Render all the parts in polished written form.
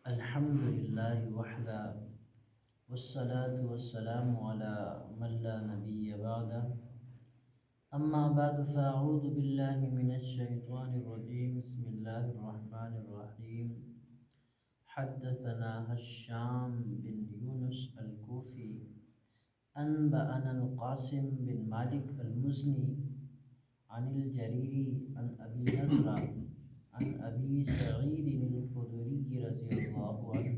الحمدللہ وحدہ والصلاة والسلام علی من لا نبی بعدہ اما بعد فاعوذ باللہ من الشیطان الرجیم بسم اللہ الرحمن الرحیم حدثنا هشام بن یونس الکوفی انبأنا القاسم بن مالک المزنی عن الجریری عن ابی نضرہ عن ابی سعید الخدری رضی اللہ عنہ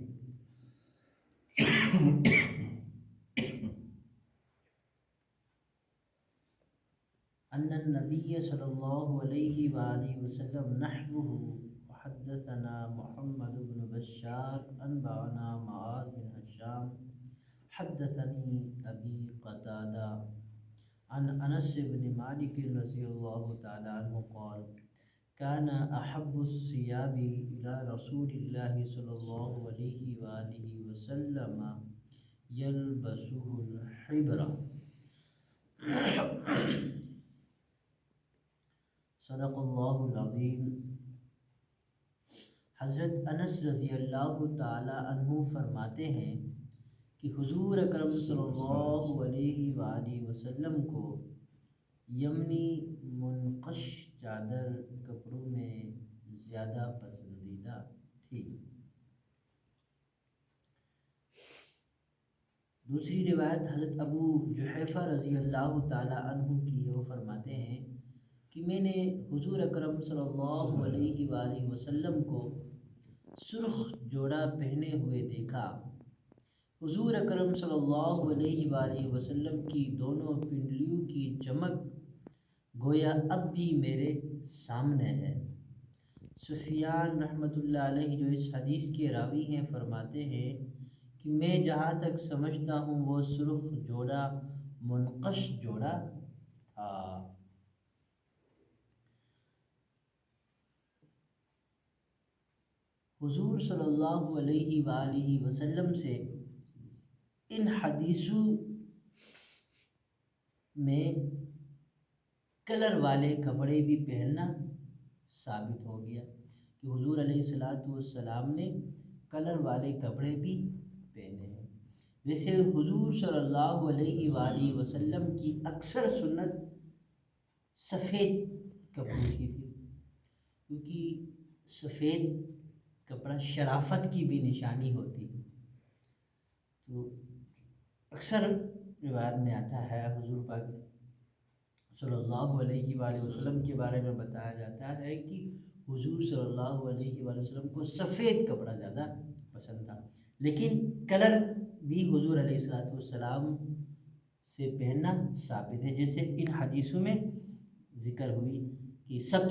ان النبی صلی اللہ علیہ وآلہ وسلم نحوه وحدثنا محمد بن بشار انبأنا معاذ بن هشام حدثني ابی قتادہ عن انس بن مالک رضی اللہ تعالی عنہ قال كان احب الثياب الى رسول الله صلی اللہ علیہ وآلہ وسلم يلبسه الحبر صدق اللہ العظیم۔ حضرت انس رضی اللہ تعالی عنہ فرماتے ہیں کہ حضور اکرم صلی اللہ علیہ وآلہ وسلم کو یمنی منقش چادر کپڑوں میں زیادہ پسندیدہ تھی۔ دوسری روایت حضرت ابو جحیفہ رضی اللہ تعالی عنہ کی ہے، وہ فرماتے ہیں کہ میں نے حضور اکرم صلی اللہ علیہ وآلہ وسلم کو سرخ جوڑا پہنے ہوئے دیکھا۔ حضور اکرم صلی اللہ علیہ وآلہ وسلم کی دونوں پنڈلیوں کی چمک گویا اب بھی میرے سامنے ہے۔ سفیان رحمۃ اللہ علیہ جو اس حدیث کے راوی ہیں فرماتے ہیں کہ میں جہاں تک سمجھتا ہوں وہ سرخ جوڑا منقش جوڑا تھا۔ حضور صلی اللہ علیہ وآلہ وسلم سے ان حدیثوں میں کلر والے کپڑے بھی پہننا ثابت ہو گیا کہ حضور علیہ السلام نے کلر والے کپڑے بھی پہنے ہیں۔ ویسے حضور صلی اللہ علیہ وآلہ وسلم کی اکثر سنت سفید کپڑوں کی تھی، کیونکہ سفید کپڑا شرافت کی بھی نشانی ہوتی ہے۔ تو اکثر روایت میں آتا ہے حضور پاک صلی اللہ علیہ وآلہ وسلم کے بارے میں بتایا جاتا ہے کہ حضور صلی اللہ علیہ وآلہ وسلم کو سفید کپڑا زیادہ پسند تھا، لیکن کلر بھی حضور علیہ السلام سے پہننا ثابت ہے، جیسے ان حدیثوں میں ذکر ہوئی کہ سب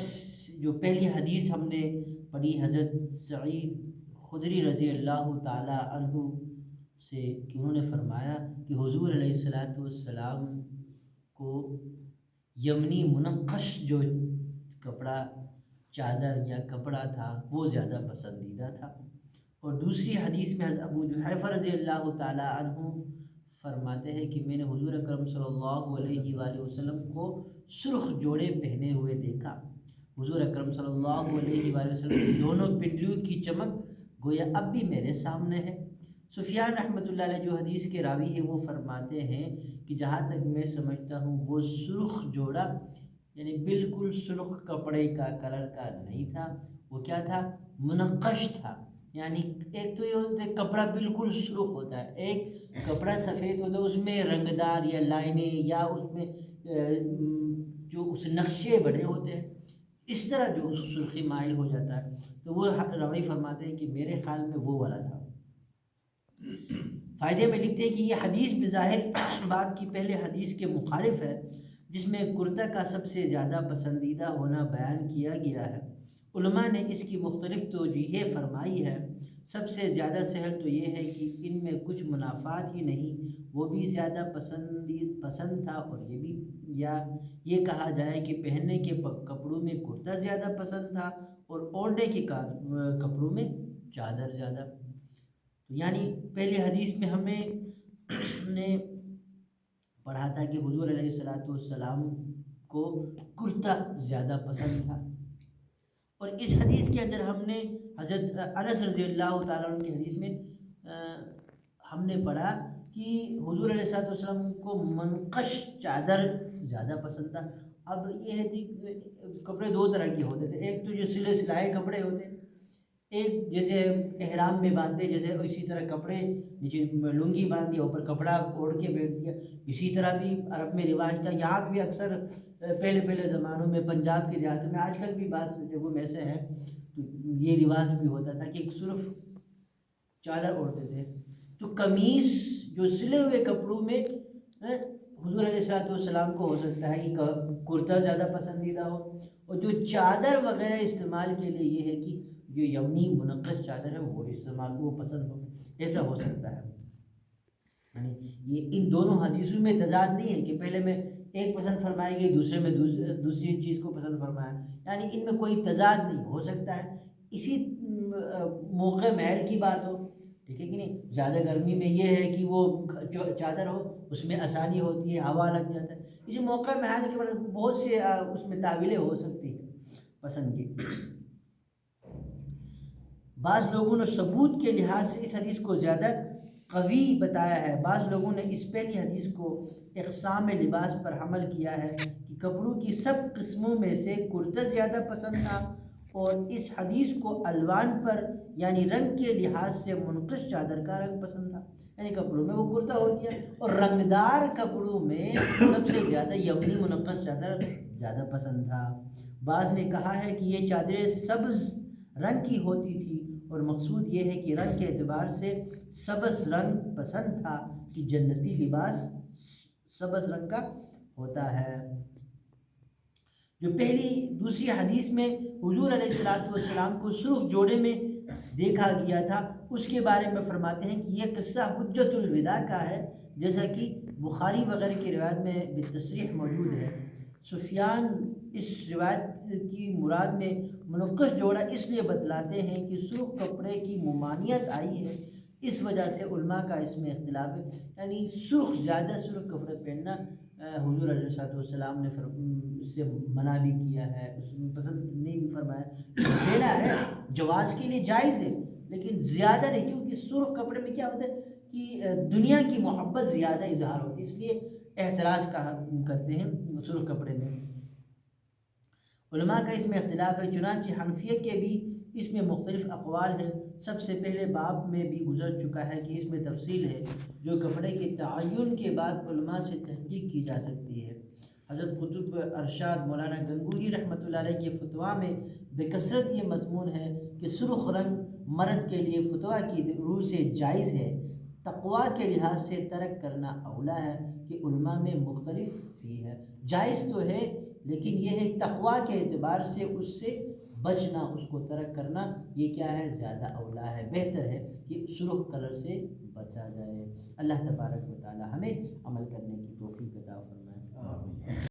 جو پہلی حدیث ہم نے پڑھی حضرت سعید خدری رضی اللہ تعالی عنہ سے کہ انہوں نے فرمایا کہ حضور علیہ السلام کو یمنی منقش جو کپڑا چادر یا کپڑا تھا وہ زیادہ پسندیدہ تھا۔ اور دوسری حدیث میں حضرت ابو جحیفہ رضی اللہ تعالی عنہ فرماتے ہیں کہ میں نے حضور اکرم صلی اللہ علیہ وآلہ وسلم کو سرخ جوڑے پہنے ہوئے دیکھا۔ حضور اکرم صلی اللہ علیہ وآلہ وسلم کی دونوں پنڈلیوں کی چمک گویا اب بھی میرے سامنے ہے۔ سفیان رحمۃ اللہ علیہ جو حدیث کے راوی ہیں وہ فرماتے ہیں کہ جہاں تک میں سمجھتا ہوں وہ سرخ جوڑا یعنی بالکل سرخ کپڑے کا کلر کا نہیں تھا، وہ کیا تھا؟ منقش تھا۔ یعنی ایک تو یہ ہوتا ہے کپڑا بالکل سرخ ہوتا ہے، ایک کپڑا سفید ہوتا ہے اس میں رنگدار یا لائنیں یا اس میں جو اس نقشے بڑے ہوتے ہیں، اس طرح جو سرخی مائل ہو جاتا ہے۔ تو وہ راوی فرماتے ہیں کہ میرے خیال میں وہ والا تھا۔ فائدے میں لکھتے ہیں کہ یہ حدیث بظاہر بات کی پہلے حدیث کے مخالف ہے جس میں کرتا کا سب سے زیادہ پسندیدہ ہونا بیان کیا گیا ہے۔ علماء نے اس کی مختلف توجیہیں فرمائی ہے۔ سب سے زیادہ سہل تو یہ ہے کہ ان میں کچھ منافات ہی نہیں، وہ بھی زیادہ پسند تھا، اور یہ بھی یا یہ کہا جائے کہ پہننے کے کپڑوں میں کرتا زیادہ پسند تھا اور اوڑھنے کے کپڑوں میں چادر زیادہ۔ تو یعنی پہلی حدیث میں ہمیں نے پڑھا تھا کہ حضور علیہ السلام کو کرتا زیادہ پسند تھا، اور اس حدیث کے اندر ہم نے حضرت انس رضی اللہ تعالیٰ عنہ کی حدیث میں ہم نے پڑھا کہ حضور علیہ والسلام کو منقش چادر زیادہ پسند تھا۔ اب یہ ہے کہ کپڑے دو طرح کے ہوتے تھے، ایک تو جو سلے سلائے کپڑے ہوتے، ایک جیسے احرام میں باندھتے جیسے اسی طرح کپڑے نیچے لنگی باندھ دیا اوپر کپڑا اوڑھ کے بیٹھ دیا، اسی طرح بھی عرب میں رواج تھا۔ یہاں بھی اکثر پہلے زمانوں میں پنجاب کے دیہاتوں میں، آج کل بھی بعض جگہوں میں ایسے ہے تو یہ رواج بھی ہوتا تھا کہ صرف چادر اوڑھتے تھے۔ تو قمیص جو سلے ہوئے کپڑوں میں حضور علیہ والسلام کو ہو سکتا ہے کہ کرتا زیادہ پسندیدہ ہو، اور جو چادر وغیرہ استعمال کے لیے یہ ہے کہ جو یمنی منقش چادر ہے وہ استعمال وہ پسند ہو، ایسا ہو سکتا ہے۔ یعنی یہ ان دونوں حدیثوں میں تضاد نہیں ہے کہ پہلے میں ایک پسند فرمائی گئی دوسرے میں دوسری چیز کو پسند فرمایا، یعنی ان میں کوئی تضاد نہیں ہو سکتا ہے، اسی موقع محل کی بات ہو، ٹھیک ہے کہ نہیں۔ زیادہ گرمی میں یہ ہے کہ وہ چادر ہو اس میں آسانی ہوتی ہے، ہوا لگ جاتا ہے، اسی موقع محل کے بہت سے اس میں تعویلیں ہو سکتی ہیں پسند کی۔ بعض لوگوں نے ثبوت کے لحاظ سے اس حدیث کو زیادہ قوی بتایا ہے، بعض لوگوں نے اس پہلی حدیث کو اقسام لباس پر حمل کیا ہے کہ کپڑوں کی سب قسموں میں سے کرتا زیادہ پسند تھا، اور اس حدیث کو الوان پر یعنی رنگ کے لحاظ سے منقش چادر کا رنگ پسند تھا، یعنی کپڑوں میں وہ کرتا ہو گیا، اور رنگدار کپڑوں میں سب سے زیادہ یمنی منقش چادر زیادہ پسند تھا۔ بعض نے کہا ہے کہ یہ چادریں سبز رنگ کی ہوتی تھی، اور مقصود یہ ہے کہ رنگ کے اعتبار سے سبز رنگ پسند تھا کہ جنتی لباس سبز رنگ کا ہوتا ہے۔ جو دوسری حدیث میں حضور علیہ والسلام کو سرخ جوڑے میں دیکھا گیا تھا، اس کے بارے میں فرماتے ہیں کہ یہ قصہ حجۃ الوداع کا ہے، جیسا کہ بخاری وغیرہ کی روایت میں بالتصریح موجود ہے۔ سفیان اس روایت کی مراد میں منقش جوڑا اس لیے بتلاتے ہیں کہ سرخ کپڑے کی ممانعت آئی ہے، اس وجہ سے علماء کا اس میں اختلاف ہے، یعنی زیادہ سرخ کپڑے پہننا حضور علیہ والسلام نے اس سے منع بھی کیا ہے، اس میں پسند نہیں بھی فرمایا، پہنا ہے جواز کے لیے جائز ہے لیکن زیادہ نہیں، کیونکہ سرخ کپڑے میں کیا ہوتا ہے کہ دنیا کی محبت زیادہ اظہار ہوتی ہے، اس لیے احتراز کرتے ہیں سرخ کپڑے میں۔ علماء کا اس میں اختلاف ہے، چنانچہ حنفیہ کے بھی اس میں مختلف اقوال ہیں۔ سب سے پہلے باب میں بھی گزر چکا ہے کہ اس میں تفصیل ہے جو کپڑے کے تعین کے بعد علماء سے تحقیق کی جا سکتی ہے۔ حضرت قطب ارشاد مولانا گنگوہی رحمۃ اللہ علیہ کے فتویٰ میں بکثرت یہ مضمون ہے کہ سرخ رنگ مرد کے لیے فتویٰ کی روح سے جائز ہے، تقویٰ کے لحاظ سے ترک کرنا اولا ہے کہ علماء میں مختلف فی ہے، جائز تو ہے لیکن یہ ہے تقویٰ کے اعتبار سے اس سے بچنا، اس کو ترک کرنا، یہ کیا ہے زیادہ اولا ہے، بہتر ہے کہ سرخ کلر سے بچا جائے۔ اللہ تبارک و تعالی ہمیں عمل کرنے کی توفیق عطا فرمائے۔